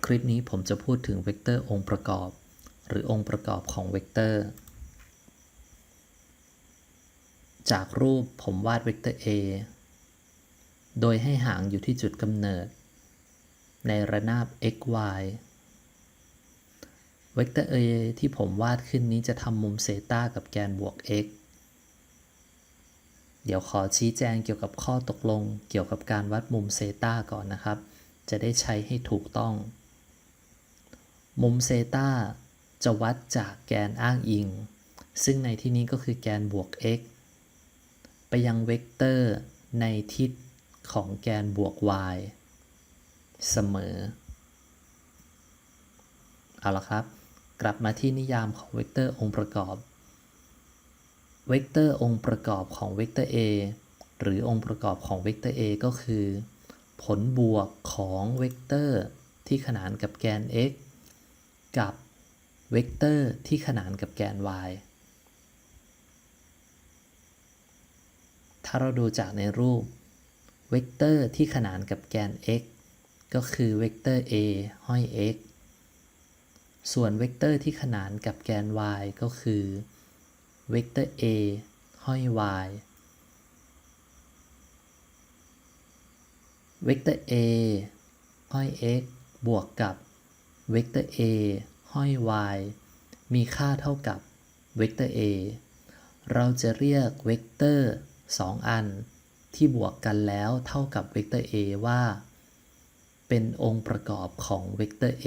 คลิปนี้ผมจะพูดถึงเวกเตอร์องค์ประกอบหรือองค์ประกอบของเวกเตอร์จากรูปผมวาดเวกเตอร์ A โดยให้หางอยู่ที่จุดกำเนิดในระนาบ x y เวกเตอร์ A ที่ผมวาดขึ้นนี้จะทำมุมเซตากับแกนบวก x เดี๋ยวขอชี้แจงเกี่ยวกับข้อตกลงเกี่ยวกับการวัดมุมเซตาก่อนนะครับจะได้ใช้ให้ถูกต้องมุมเซตาจะวัดจากแกนอ้างอิงซึ่งในที่นี้ก็คือแกนบวก x ไปยังเวกเตอร์ในทิศของแกนบวก y เสมอเอาละครับกลับมาที่นิยามของเวกเตอร์องค์ประกอบเวกเตอร์องค์ประกอบของเวกเตอร์ A หรือองค์ประกอบของเวกเตอร์ A ก็คือผลบวกของเวกเตอร์ที่ขนานกับแกน x กับเวกเตอร์ที่ขนานกับแกน y ถ้าเราดูจากในรูปเวกเตอร์ที่ขนานกับแกน x ก็คือเวกเตอร์ a ห้อย x ส่วนเวกเตอร์ที่ขนานกับแกน y ก็คือเวกเตอร์ a ห้อย y เวกเตอร์ a ห้อย x บวกกับเวกเตอร์ a ห้อย y มีค่าเท่ากับเวกเตอร์ a เราจะเรียกเวกเตอร์2อันที่บวกกันแล้วเท่ากับเวกเตอร์ a ว่าเป็นองค์ประกอบของเวกเตอร์ a